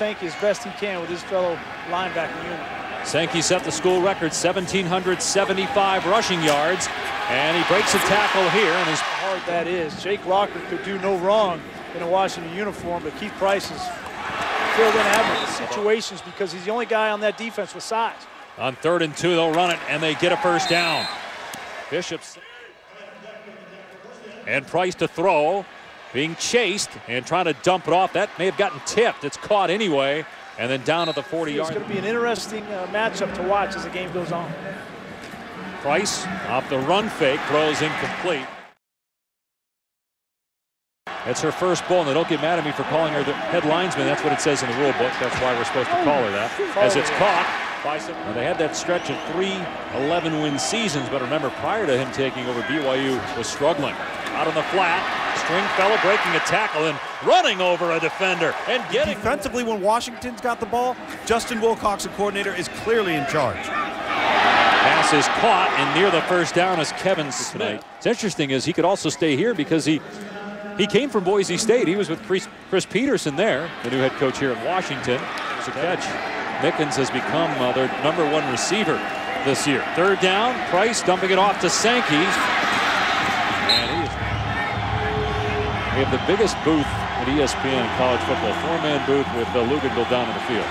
Sankey as best he can with his fellow linebacker unit. Sankey set the school record, 1,775 rushing yards, and he breaks a tackle here. And how hard that is. Jake Locker could do no wrong in a Washington uniform, but Keith Price is filled in admirable situations because he's the only guy on that defense with size. On 3rd and 2, they'll run it, and they get a first down. Bishop's and Price to throw, being chased and trying to dump it off. That may have gotten tipped. It's caught anyway, and then down at the 40-yard. It's going to be an interesting matchup to watch as the game goes on. Price off the run fake, throws incomplete. It's her first bull, and they don't get mad at me for calling her the head linesman. That's what it says in the rule book. That's why we're supposed to call her that. As it's caught by some. Now they had that stretch of 3 11-win seasons, but remember, prior to him taking over, BYU was struggling. Out on the flat, Stringfellow breaking a tackle and running over a defender and getting. Defensively, when Washington's got the ball, Justin Wilcox, the coordinator, is clearly in charge. Pass is caught, and near the first down is Kevin Smith. What's interesting is he could also stay here because he came from Boise State. He was with Chris Peterson there, the new head coach here in Washington. It's a catch. Mickens has become their #1 receiver this year. 3rd down, Price dumping it off to Sankey. And we have the biggest booth at ESPN in college football. 4-man booth with Luganville down in the field.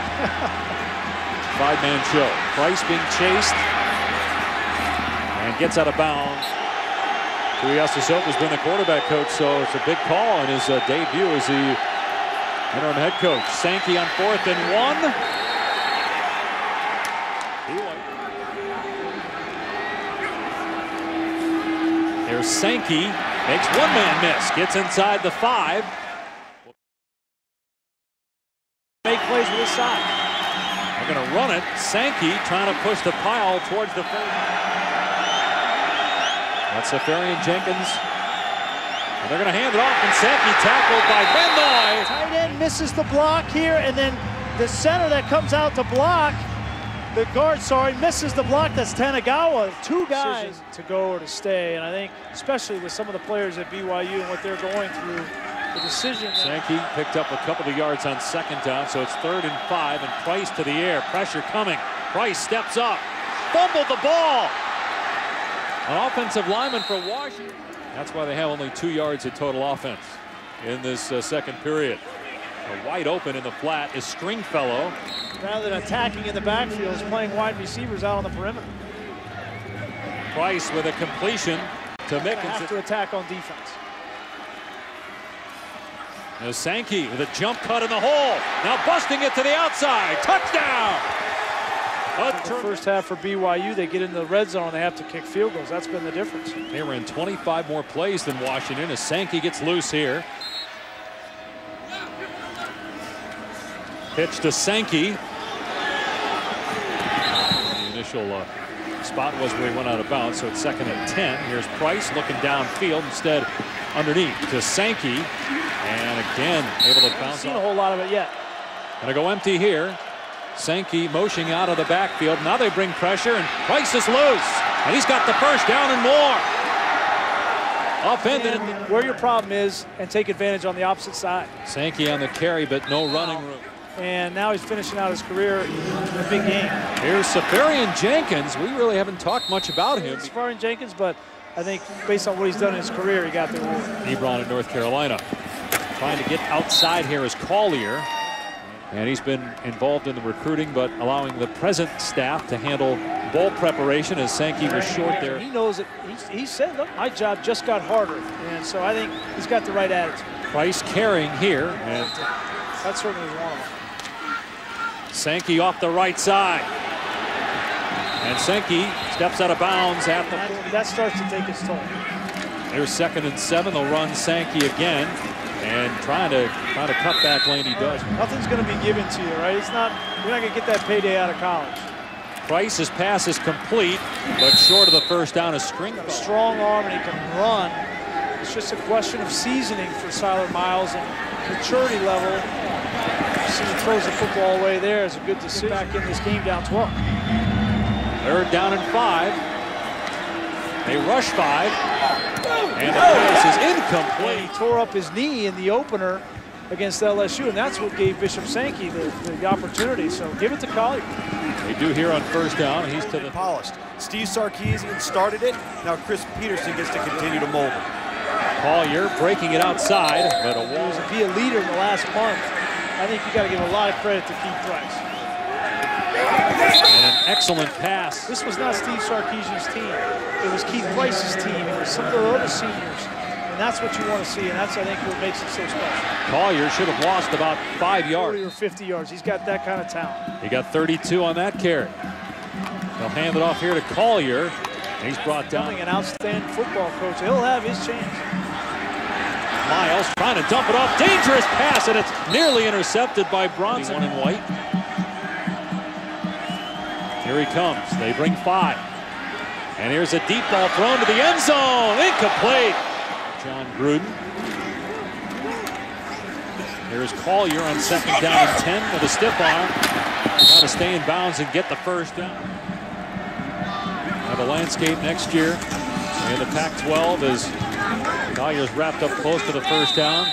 5-man show. Price being chased and gets out of bounds. Tuiasosopo's been the quarterback coach, so it's a big call in his debut as the interim head coach. Sankey on 4th and 1. Here's Sankey, makes 1-man miss, gets inside the 5. Make plays with his side. They're going to run it. Sankey trying to push the pile towards the 3rd. That's Safarian Jenkins. And they're going to hand it off, and Sankey tackled by Bendoy. Tight end misses the block here, and then the center that comes out to block, the guard, misses the block. That's Tanagawa. 2 guys to go or to stay, and I think especially with some of the players at BYU and what they're going through, the decision. Sankey picked up a couple of yards on 2nd down, so it's 3rd and 5, and Price to the air. Pressure coming. Price steps up, fumbled the ball. An offensive lineman for Washington. That's why they have only 2 yards of total offense in this 2nd period. Wide open in the flat is Stringfellow. Rather than attacking in the backfield, is playing wide receivers out on the perimeter. Price with a completion to Mickens. Have to attack on defense. Now Sankey with a jump cut in the hole. Now busting it to the outside. Touchdown! The first half for BYU, they get in the red zone, they have to kick field goals. That's been the difference. They ran 25 more plays than Washington as Sankey gets loose here. Pitch to Sankey. The initial spot was where he went out of bounds, so it's 2nd and 10. Here's Price looking downfield, instead underneath to Sankey. And again, able to bounce. Seen a whole lot of it yet. Gonna go empty here. Sankey motioning out of the backfield. Now they bring pressure, and Price is loose. And he's got the first down and more. Upended. Where your problem is, and take advantage on the opposite side. Sankey on the carry, but no running room. And now he's finishing out his career in a big game. Here's Safarian Jenkins. We really haven't talked much about him. Safarian Jenkins, but I think based on what he's done in his career, he got the award. Hebron in North Carolina. Trying to get outside here is Collier. And he's been involved in the recruiting, but allowing the present staff to handle bowl preparation as Sankey was short there. He knows it. He said, look, my job just got harder. And so I think he's got the right attitude. Price carrying here. And that certainly is one of them. Sankey off the right side. And Sankey steps out of bounds at the 40. That starts to take its toll. There's 2nd and 7. They'll run Sankey again. And trying to cut back lane, he does. Nothing's going to be given to you, right? You're not going to get that payday out of college. Price's pass is complete, but short of the first down is Stringfellow. Strong arm, and he can run. It's just a question of seasoning for Siler Miles and maturity level. See, he throws the football away there. It's a good decision. Back in this game down 12. 3rd down and 5. They rush 5. And the pass is incomplete. He tore up his knee in the opener, against LSU, and that's what gave Bishop Sankey the opportunity. So give it to Collier. They do here on first down. He's to the polished. Steve Sarkisian started it. Now Chris Peterson gets to continue to mold it. Collier breaking it outside, but a wall. To be a leader in the last month, I think you got to give a lot of credit to Keith Price. And an excellent pass. This was not Steve Sarkisian's team. It was Keith Price's team. It was some of the other seniors. And that's what you want to see, and that's, I think, what makes it so special. Collier should have lost about 5 yards. 40 or 50 yards. He's got that kind of talent. He got 32 on that carry. They'll hand it off here to Collier. He's brought down. An outstanding football coach. He'll have his chance. Miles trying to dump it off. Dangerous pass, and it's nearly intercepted by Bronson. One in white. Here he comes. They bring 5. And here's a deep ball thrown to the end zone. Incomplete. John Gruden. Here's Collier on second down and 10 with a stiff arm. Trying to stay in bounds and get the first down. Now the landscape next year in the Pac-12 as Collier's wrapped up close to the first down.